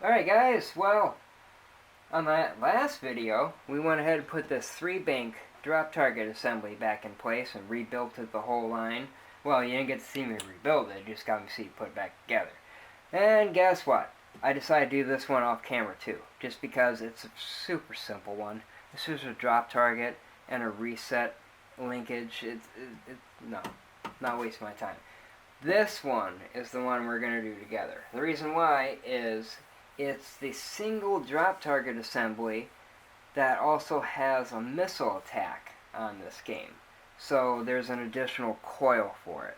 Alright guys, well, on that last video, we went ahead and put this 3-bank drop target assembly back in place and rebuilt it the whole line. Well, you didn't get to see me rebuild it, you just got to see it put back together. And guess what? I decided to do this one off camera too, just because it's a super simple one. This is a drop target and a reset linkage. No, not wasting my time. This one is the one we're going to do together. The reason why is it's the single drop target assembly that also has a missile attack on this game. So there's an additional coil for it.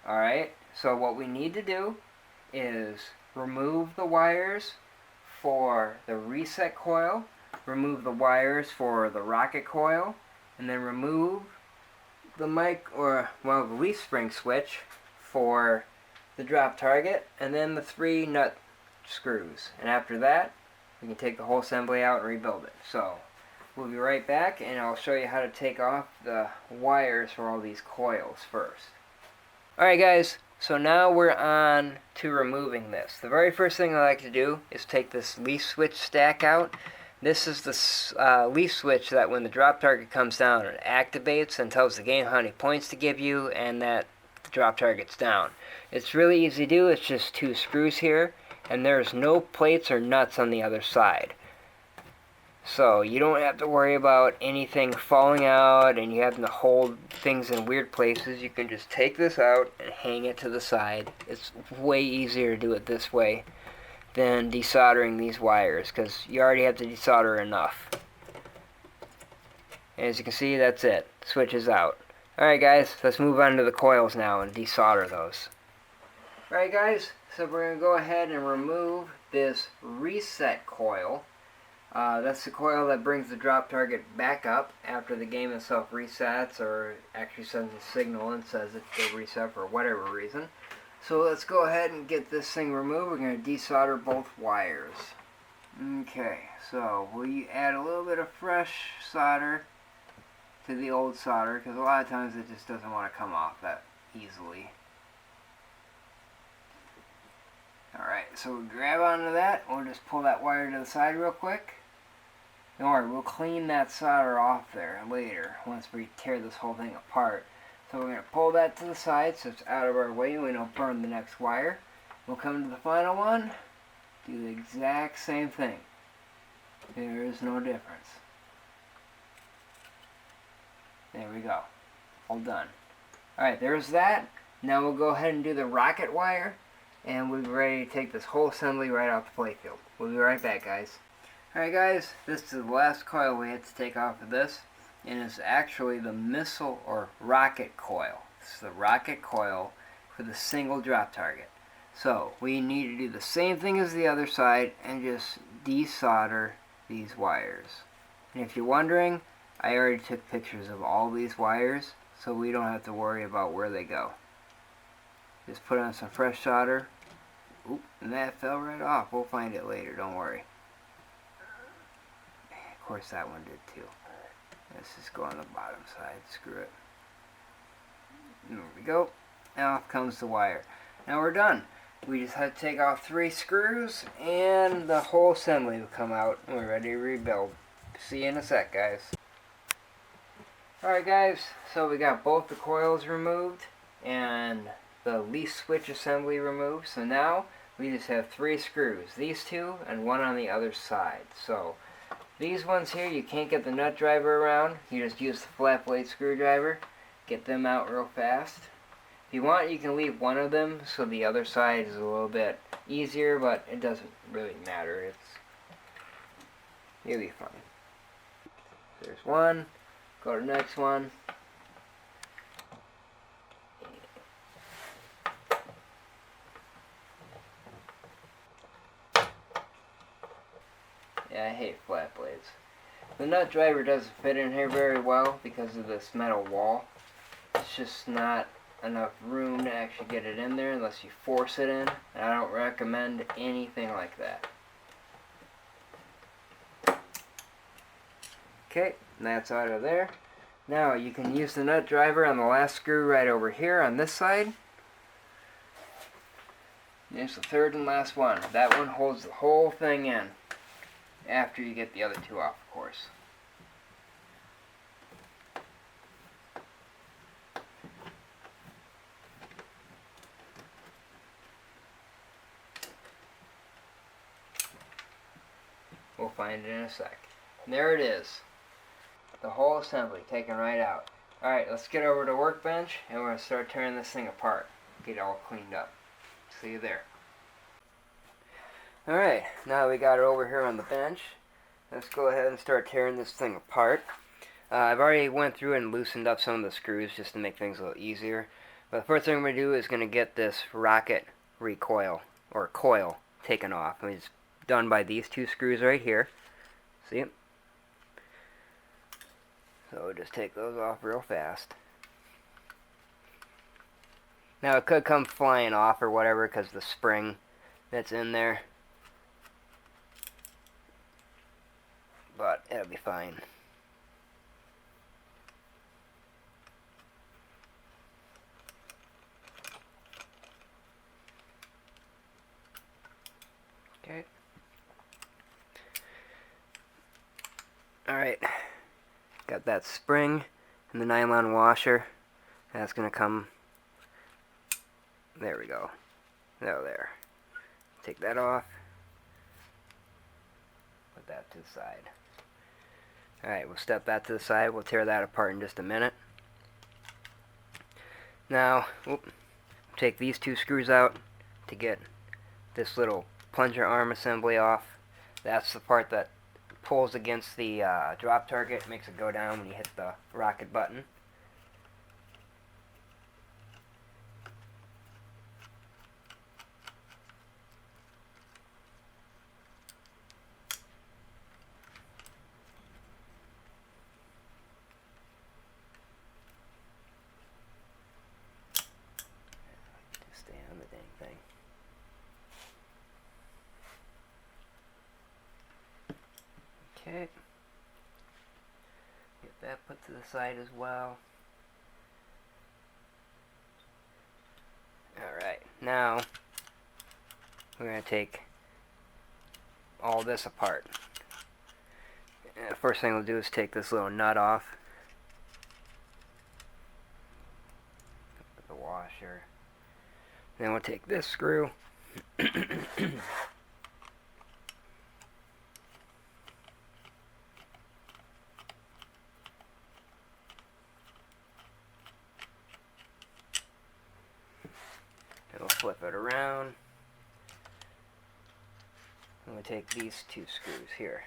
Alright, so what we need to do is remove the wires for the reset coil, remove the wires for the rocket coil, and then remove the the leaf spring switch for the drop target, and then the 3 nut screws. And after that, we can take the whole assembly out and rebuild it. So we'll be right back, and I'll show you how to take off the wires for all these coils first. Alright guys, so now we're on to removing this. The very first thing I like to do is take this leaf switch stack out. This is the leaf switch that when the drop target comes down, it activates and tells the game how many points to give you and that the drop target's down. It's really easy to do. It's just 2 screws here, and there's no plates or nuts on the other side. So you don't have to worry about anything falling out and you having to hold things in weird places. You can just take this out and hang it to the side. It's way easier to do it this way than desoldering these wires, because you already have to desolder enough. And as you can see, that's it. Switch is out. Alright guys, let's move on to the coils now and desolder those. Alright guys, so we're going to go ahead and remove this reset coil. That's the coil that brings the drop target back up after the game itself resets, or actually sends a signal and says it's reset for whatever reason. So let's go ahead and get this thing removed. We're going to desolder both wires. Okay, so we add a little bit of fresh solder to the old solder, because a lot of times it just doesn't want to come off that easily. Alright, so we grab onto that. We'll just pull that wire to the side real quick. Don't worry, we'll clean that solder off there later once we tear this whole thing apart. So we're going to pull that to the side so it's out of our way and we don't burn the next wire. We'll come to the final one, do the exact same thing. There is no difference. There we go. All done. Alright, there's that. Now we'll go ahead and do the rocket wire, and we'll be ready to take this whole assembly right off the playfield. We'll be right back, guys. Alright guys, this is the last coil we had to take off of this, and it's actually the missile or rocket coil. This is the rocket coil for the single drop target. So we need to do the same thing as the other side and just desolder these wires. And if you're wondering, I already took pictures of all these wires, so we don't have to worry about where they go. Just put on some fresh solder. Oop, and that fell right off. We'll find it later, don't worry. Of course that one did too. Let's just go on the bottom side, screw it. There we go. Now off comes the wire. Now we're done. We just had to take off 3 screws and the whole assembly will come out and we're ready to rebuild. See you in a sec, guys. Alright guys, so we got both the coils removed and the leaf switch assembly removed. So now we just have 3 screws. These 2 and 1 on the other side. So these ones here, you can't get the nut driver around. You just use the flat blade screwdriver. Get them out real fast. If you want, you can leave one of them so the other side is a little bit easier, but it doesn't really matter. It'll be fine. There's one. Go to the next one. Yeah, I hate flat blades. The nut driver doesn't fit in here very well because of this metal wall. It's just not enough room to actually get it in there unless you force it in. And I don't recommend anything like that. Okay, and that's out of there. Now you can use the nut driver on the last screw right over here on this side. Here's the third and last one. That one holds the whole thing in. After you get the other two off, of course. We'll find it in a sec. And there it is. The whole assembly taken right out. Alright, let's get over to the workbench and we're going to start tearing this thing apart. Get it all cleaned up. See you there. Alright, now we got it over here on the bench. Let's go ahead and start tearing this thing apart. I've already went through and loosened up some of the screws just to make things a little easier. But the first thing we're going to do is going to get this rocket recoil, or coil, taken off. I mean, it's done by these two screws right here. See it? So we'll just take those off real fast. Now it could come flying off or whatever because the spring that's in there. But it'll be fine. Okay. Alright. Got that spring and the nylon washer. That's going to come. There we go. Oh, there. Take that off. Put that to the side. Alright, we'll step that to the side. We'll tear that apart in just a minute. Now, take these two screws out to get this little plunger arm assembly off. That's the part that pulls against the drop target, makes it go down when you hit the rocket button. Stay on the dang thing. Okay. Get that put to the side as well. Alright, now we're going to take all this apart. And the first thing we'll do is take this little nut off. Put the washer. Then we'll take this screw. It'll flip it around. And we'll take these two screws here.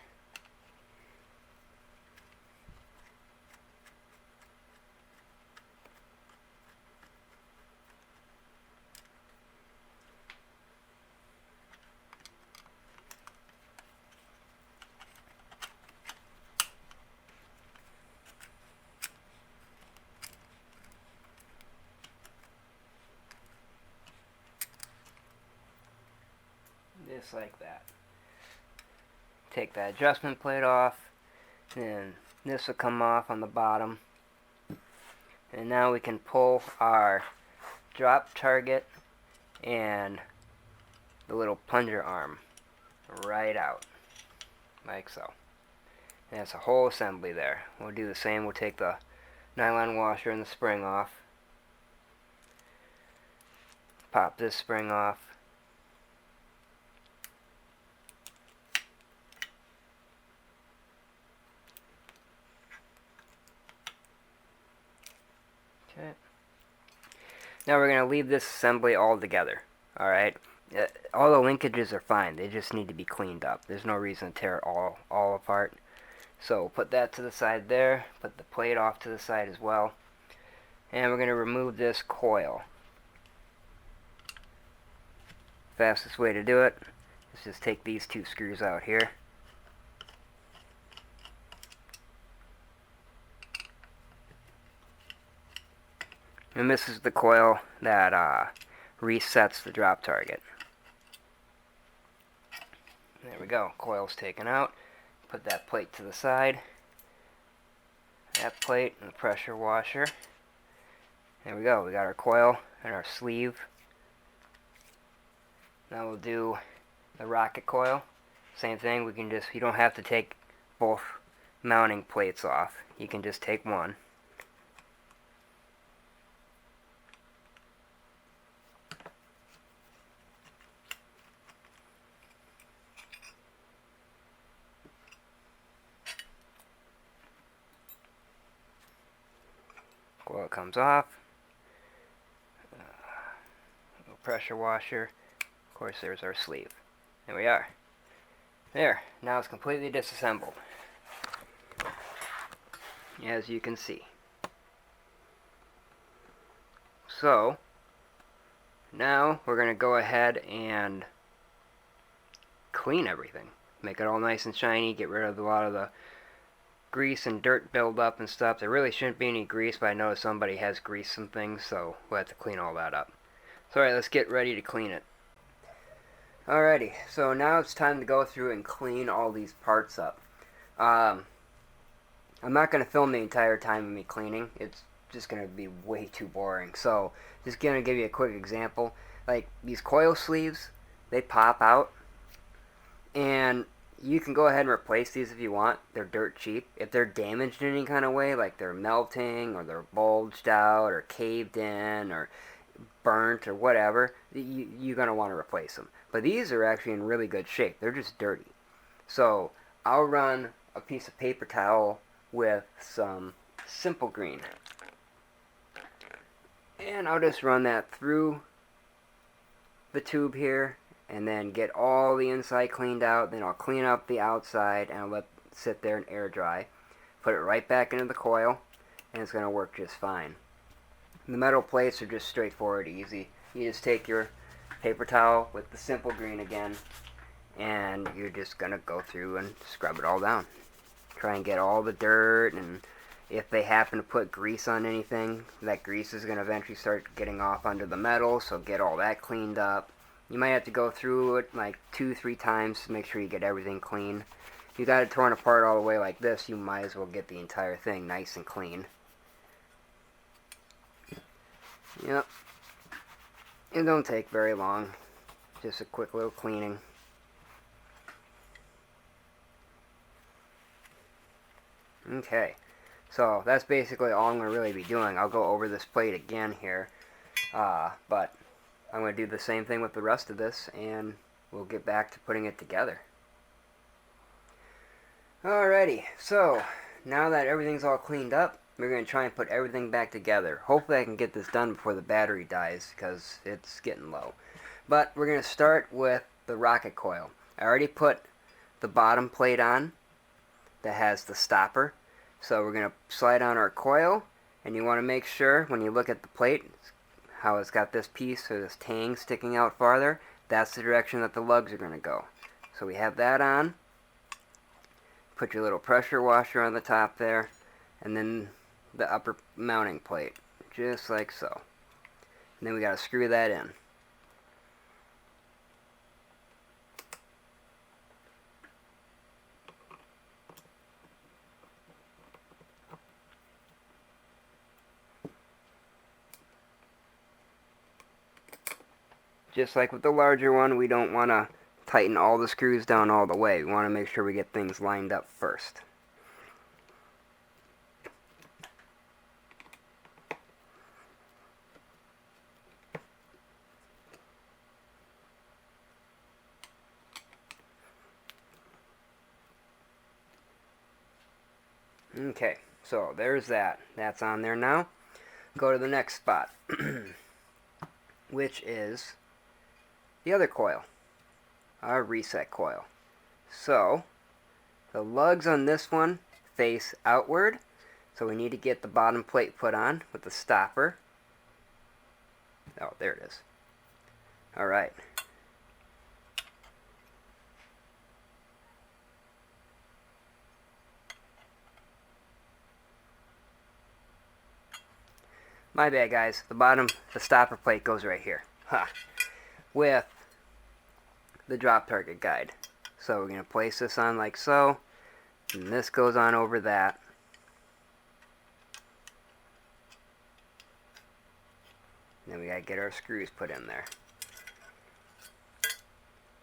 Just like that. Take that adjustment plate off, and this will come off on the bottom. And now we can pull our drop target and the little plunger arm right out, like so. And that's a whole assembly there. We'll do the same. We'll take the nylon washer and the spring off. Pop this spring off. Okay. Now we're going to leave this assembly all together. Alright? All the linkages are fine. They just need to be cleaned up. There's no reason to tear it all apart. So put that to the side there. Put the plate off to the side as well. And we're going to remove this coil. Fastest way to do it is just take these two screws out here. And this is the coil that resets the drop target. There we go. Coil's taken out. Put that plate to the side. That plate and the pressure washer. There we go. We got our coil and our sleeve. Now we'll do the rocket coil. Same thing, we can just, you don't have to take both mounting plates off. You can just take one. Coil comes off. Little pressure washer. Of course, there's our sleeve. There we are. There, now it's completely disassembled, as you can see. So, now we're going to go ahead and clean everything. Make it all nice and shiny, get rid of a lot of the grease and dirt buildup and stuff. There really shouldn't be any grease, but I know somebody has greased some things, so we'll have to clean all that up. So alright, let's get ready to clean it. Alrighty, so now it's time to go through and clean all these parts up. I'm not going to film the entire time of me cleaning. It's just going to be way too boring. So, just going to give you a quick example. Like, these coil sleeves, they pop out. And you can go ahead and replace these if you want. They're dirt cheap. If they're damaged in any kind of way, like they're melting, or they're bulged out, or caved in, or burnt, or whatever, you're going to want to replace them. But these are actually in really good shape. They're just dirty. So, I'll run a piece of paper towel with some simple green. And I'll just run that through the tube here, and then get all the inside cleaned out. Then I'll clean up the outside, and I'll let it sit there and air dry. Put it right back into the coil, and it's going to work just fine. The metal plates are just straightforward, easy. You just take your paper towel with the simple green again, and you're just going to go through and scrub it all down. Try and get all the dirt, and if they happen to put grease on anything, that grease is going to eventually start getting off under the metal, so get all that cleaned up. You might have to go through it like 2-3 times to make sure you get everything clean. If you got it torn apart all the way like this, you might as well get the entire thing nice and clean. Yep. It don't take very long. Just a quick little cleaning. Okay, so that's basically all I'm going to really be doing. I'll go over this plate again here, but I'm going to do the same thing with the rest of this, and we'll get back to putting it together. Alrighty, so now that everything's all cleaned up, we're going to try and put everything back together. Hopefully I can get this done before the battery dies, because it's getting low. But we're going to start with the rocket coil. I already put the bottom plate on that has the stopper. So we're going to slide on our coil, and you want to make sure when you look at the plate, how it's got this piece or this tang sticking out farther, that's the direction that the lugs are going to go. So we have that on. Put your little pressure washer on the top there, and then the upper mounting plate, just like so. And then we got to screw that in. Just like with the larger one, we don't want to tighten all the screws down all the way. We want to make sure we get things lined up first. Okay, so there's that. That's on there now. Go to the next spot, which is the other coil, our reset coil. So, the lugs on this one face outward, so we need to get the bottom plate put on with the stopper. Oh, there it is. Alright. My bad, guys. The stopper plate goes right here. Ha! With the drop target guide. So we're going to place this on like so, and this goes on over that. Then we got to get our screws put in there.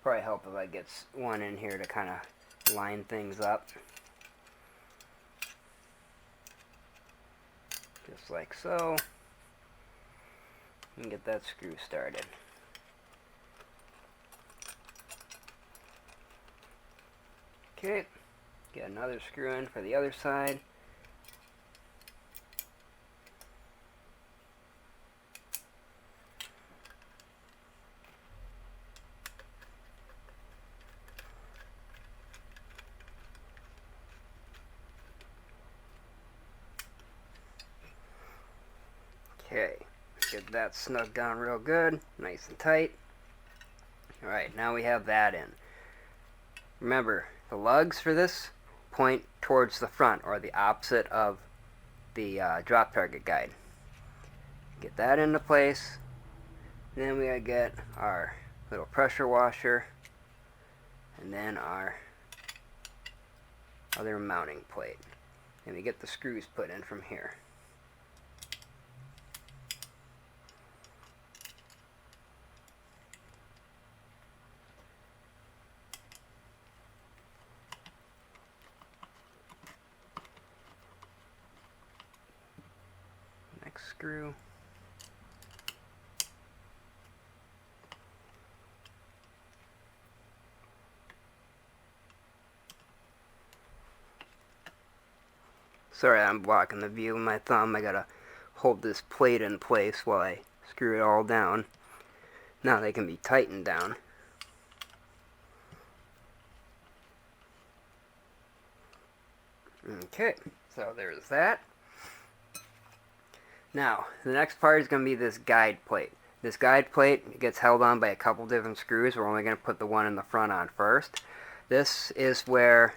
Probably help if I get one in here to kind of line things up. Just like so. And get that screw started. Okay, get another screw in for the other side. Okay, get that snug down real good, nice and tight. Alright, now we have that in. Remember, the lugs for this point towards the front, or the opposite of the drop target guide. Get that into place. Then we gotta get our little pressure washer, and then our other mounting plate. And we get the screws put in from here. Next screw. Sorry, I'm blocking the view with my thumb. I gotta hold this plate in place while I screw it all down. Now they can be tightened down. Okay, so there's that. Now, the next part is going to be this guide plate. This guide plate gets held on by a couple different screws. We're only going to put the one in the front on first. This is where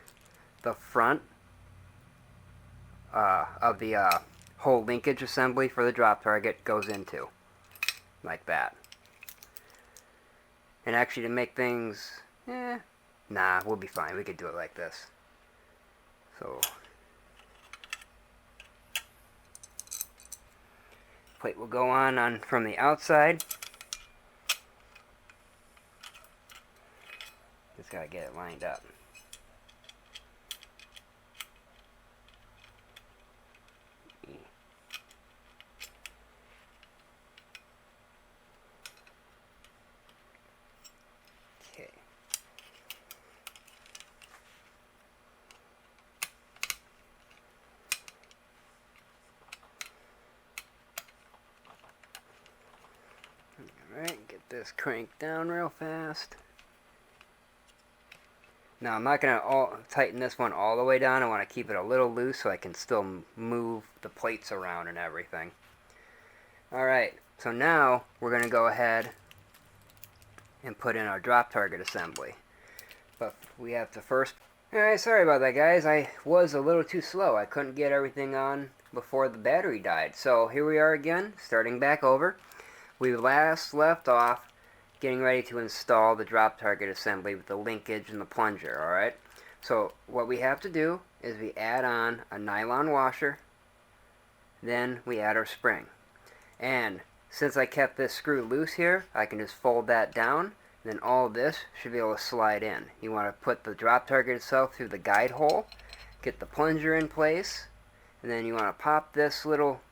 the front of the whole linkage assembly for the drop target goes into. Like that. And actually, to make things, nah, we'll be fine. We could do it like this. So, plate will go on from the outside. Just gotta get it lined up. Okay. Alright, get this cranked down real fast. Now I'm not going to tighten this one all the way down. I want to keep it a little loose so I can still move the plates around and everything. Alright, so now we're going to go ahead and put in our drop target assembly. But we have to first... Alright, sorry about that, guys. I was a little too slow. I couldn't get everything on before the battery died. So here we are again, starting back over. We last left off getting ready to install the drop target assembly with the linkage and the plunger, alright? So what we have to do is we add on a nylon washer, then we add our spring. And since I kept this screw loose here, I can just fold that down, and then all of this should be able to slide in. You want to put the drop target itself through the guide hole, get the plunger in place, and then you want to pop this little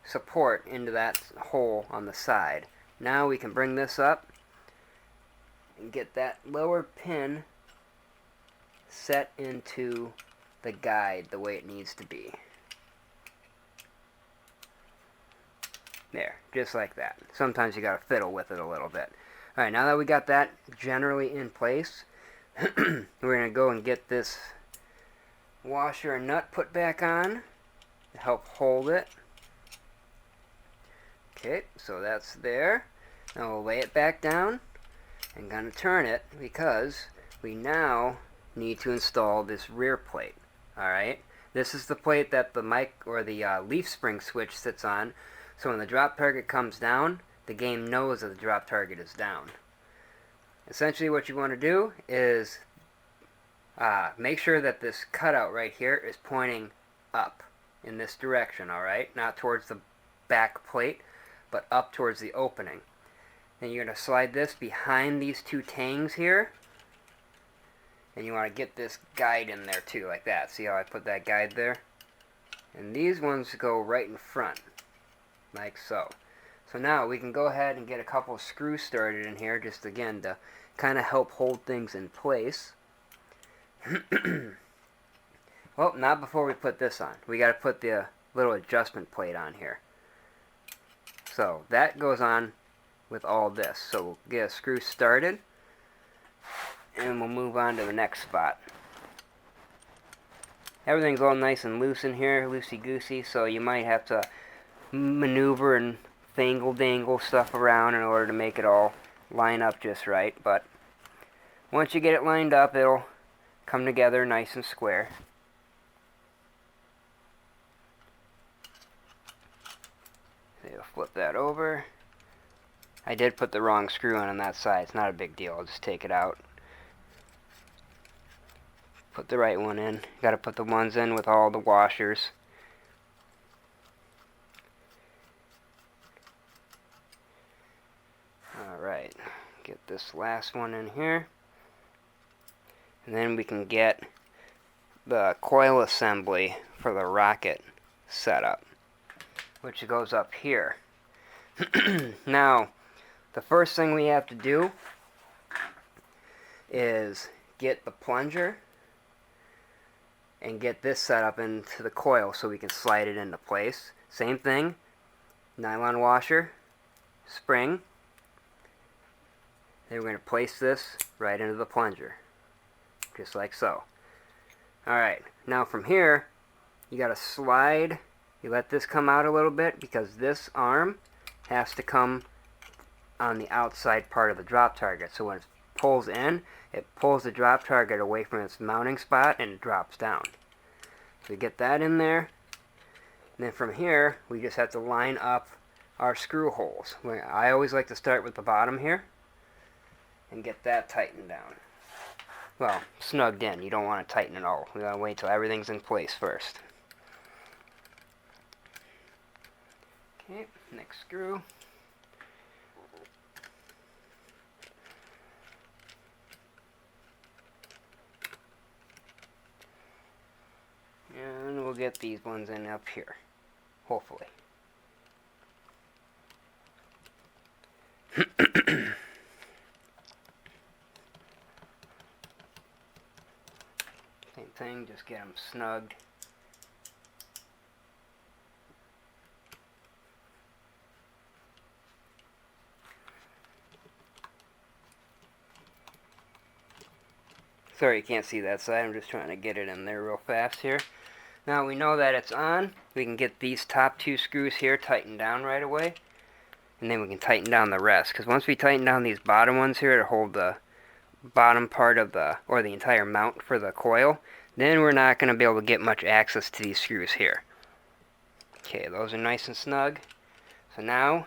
support into that hole on the side. Now we can bring this up and get that lower pin set into the guide the way it needs to be. There, just like that. Sometimes you gotta fiddle with it a little bit. Alright, now that we got that generally in place, we're gonna go and get this washer and nut put back on to help hold it. Okay, so that's there. Now we'll lay it back down and gonna turn it because we now need to install this rear plate. Alright, this is the plate that the mic or the leaf spring switch sits on, so when the drop target comes down, the game knows that the drop target is down. Essentially what you want to do is make sure that this cutout right here is pointing up in this direction, alright? Not towards the back plate, but up towards the opening. Then you're going to slide this behind these two tangs here, And you want to get this guide in there too, like that. See how I put that guide there? And these ones go right in front, like so. So now we can go ahead and get a couple of screws started in here, just again to kind of help hold things in place. Well, not before we put this on. We got to put the little adjustment plate on here. So that goes on with all this. So we'll get a screw started, and we'll move on to the next spot. Everything's all nice and loose in here, loosey-goosey, so you might have to maneuver and fangle-dangle stuff around in order to make it all line up just right. But once you get it lined up, it'll come together nice and square. So you'll flip that over. I did put the wrong screw on that side. It's not a big deal. I'll just take it out. Put the right one in. Got to put the ones in with all the washers. Alright, get this last one in here. And then we can get the coil assembly for the rocket setup, which goes up here. Now, the first thing we have to do is get the plunger and get this set up into the coil so we can slide it into place. Same thing, nylon washer, spring. Then we're going to place this right into the plunger, just like so. Alright, now from here, you got to slide, you let this come out a little bit because this arm has to come on the outside part of the drop target. So when it pulls in, it pulls the drop target away from its mounting spot and it drops down. So we get that in there. And then from here, we just have to line up our screw holes. I always like to start with the bottom here and get that tightened down. Well, snugged in. You don't want to tighten it all. We gotta wait till everything's in place first. Okay, next screw. And we'll get these ones in up here, hopefully. Same thing, just get them snugged. Sorry you can't see that side, I'm just trying to get it in there real fast here. Now we know that it's on. We can get these top two screws here tightened down right away. And then we can tighten down the rest. Because once we tighten down these bottom ones here to hold the bottom part of the, or the entire mount for the coil, then we're not going to be able to get much access to these screws here. Okay, those are nice and snug. So now,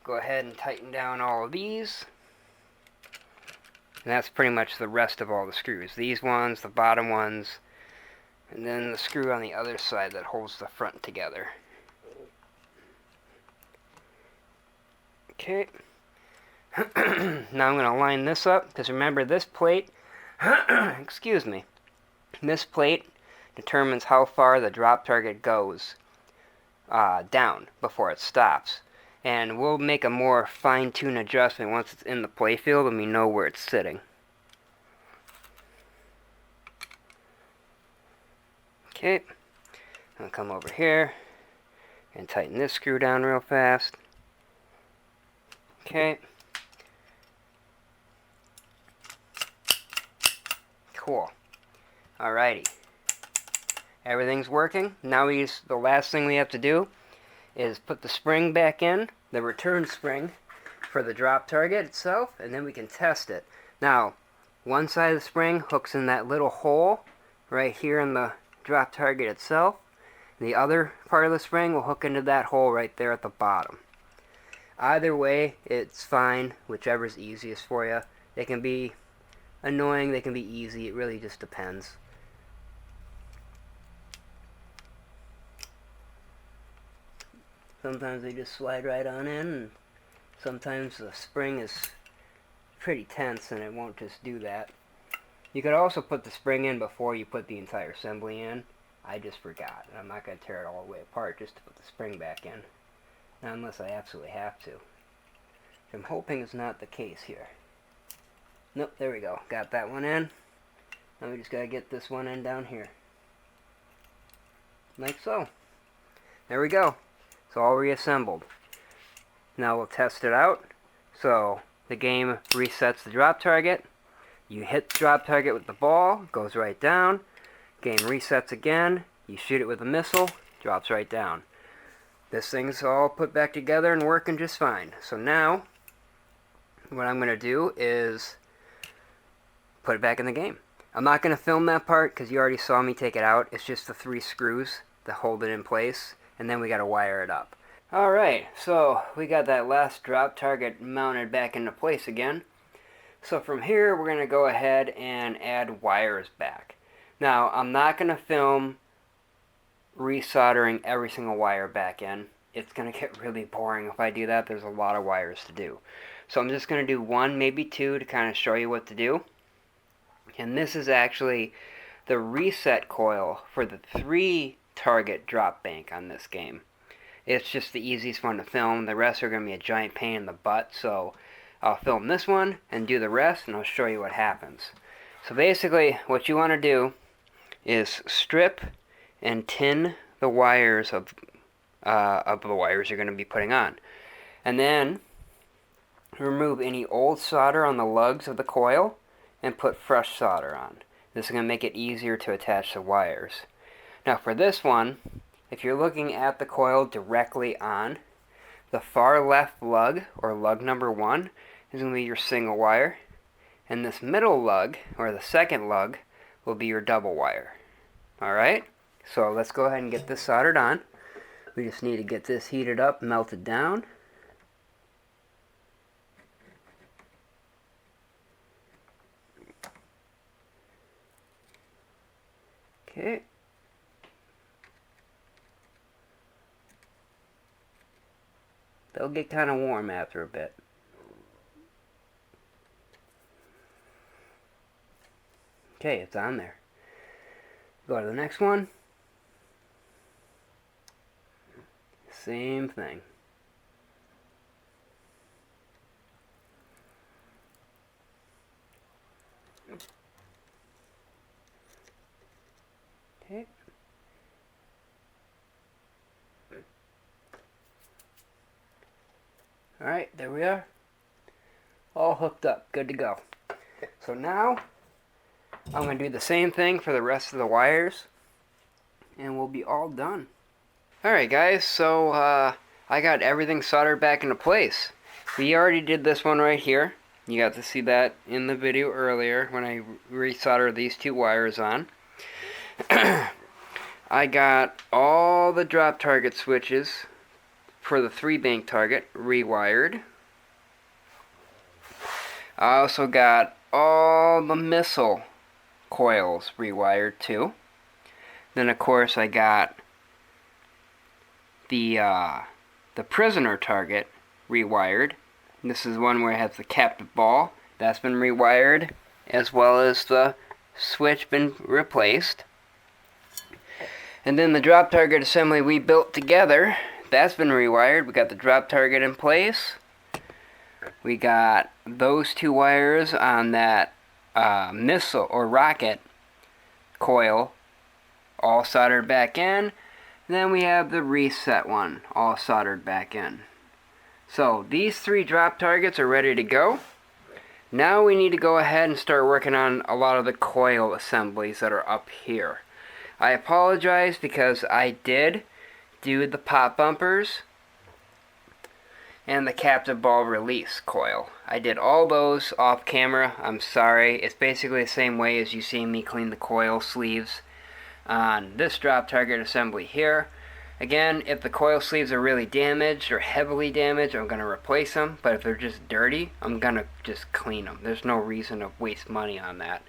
go ahead and tighten down all of these. And that's pretty much the rest of all the screws. These ones, the bottom ones, and then the screw on the other side that holds the front together. Okay. Now I'm going to line this up, because remember this plate, excuse me, this plate determines how far the drop target goes down before it stops. And we'll make a more fine-tuned adjustment once it's in the playfield and we know where it's sitting. Okay, I'll come over here and tighten this screw down real fast. Okay. Cool. Alrighty. Everything's working. Now the last thing we have to do is put the spring back in, the return spring for the drop target itself, and then we can test it. Now, one side of the spring hooks in that little hole right here in the drop target itself. The other part of the spring will hook into that hole right there at the bottom. Either way, it's fine, whichever's easiest for you. They can be annoying, they can be easy, it really just depends. Sometimes they just slide right on in, and sometimes the spring is pretty tense and it won't just do that. You could also put the spring in before you put the entire assembly in. I just forgot. I'm not going to tear it all the way apart just to put the spring back in. Not unless I absolutely have to. I'm hoping is not the case here. Nope, there we go. Got that one in. Now we just got to get this one in down here. Like so. There we go. It's all reassembled. Now we'll test it out. So the game resets the drop target. You hit the drop target with the ball, goes right down. Game resets again. You shoot it with a missile, drops right down. This thing's all put back together and working just fine. So now, what I'm going to do is put it back in the game. I'm not going to film that part because you already saw me take it out. It's just the 3 screws that hold it in place, and then we got to wire it up. Alright, so we got that last drop target mounted back into place again. So from here, we're going to go ahead and add wires back. Now, I'm not going to film resoldering every single wire back in. It's going to get really boring if I do that. There's a lot of wires to do. So I'm just going to do 1, maybe 2 to kind of show you what to do. And this is actually the reset coil for the 3 target drop bank on this game. It's just the easiest one to film. The rest are going to be a giant pain in the butt. So I'll film this one and do the rest, and I'll show you what happens. So basically, what you want to do is strip and tin the wires of the wires you're going to be putting on. And then remove any old solder on the lugs of the coil and put fresh solder on. This is going to make it easier to attach the wires. Now for this one, if you're looking at the coil directly on, the far left lug, or lug number 1, is going to be your single wire. And this middle lug, or the second lug, will be your double wire. Alright, so let's go ahead and get this soldered on. We just need to get this heated up, melted down. Okay. They'll get kind of warm after a bit. Okay, it's on there. Go to the next one. Same thing. Okay. Alright, there we are. All hooked up, good to go. So now, I'm going to do the same thing for the rest of the wires, and we'll be all done. Alright guys, so I got everything soldered back into place. We already did this one right here. You got to see that in the video earlier when I resoldered these 2 wires on. I got all the drop target switches for the 3 bank target rewired. I also got all the missile coils rewired too. Then of course I got the prisoner target rewired. This is one where it has the captive ball. That's been rewired, as well as the switch been replaced. And then the drop target assembly we built together, that's been rewired. We got the drop target in place. We got those 2 wires on that missile or rocket coil all soldered back in. And then we have the reset one all soldered back in. So these 3 drop targets are ready to go. Now we need to go ahead and start working on a lot of the coil assemblies that are up here. I apologize because I did do the pop bumpers and the captive ball release coil. I did all those off camera. I'm sorry. It's basically the same way as you see me clean the coil sleeves on this drop target assembly here. Again, if the coil sleeves are really damaged or heavily damaged, I'm going to replace them. But if they're just dirty, I'm going to just clean them. There's no reason to waste money on that.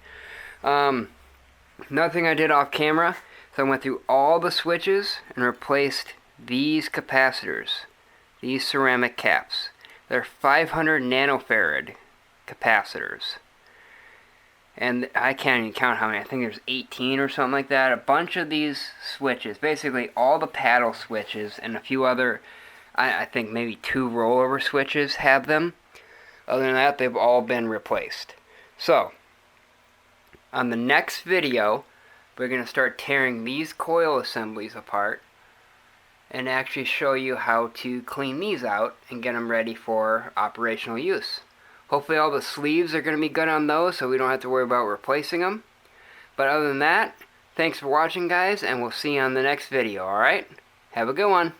Nothing I did off camera. So I went through all the switches and replaced these capacitors. These ceramic caps. They're 500 nanofarad capacitors. And I can't even count how many. I think there's 18 or something like that. A bunch of these switches, basically all the paddle switches and a few other, I think maybe 2 rollover switches have them. Other than that, they've all been replaced. So, on the next video, we're going to start tearing these coil assemblies apart and actually show you how to clean these out and get them ready for operational use. Hopefully all the sleeves are going to be good on those, so we don't have to worry about replacing them. But other than that, thanks for watching, guys, and we'll see you on the next video, alright? Have a good one.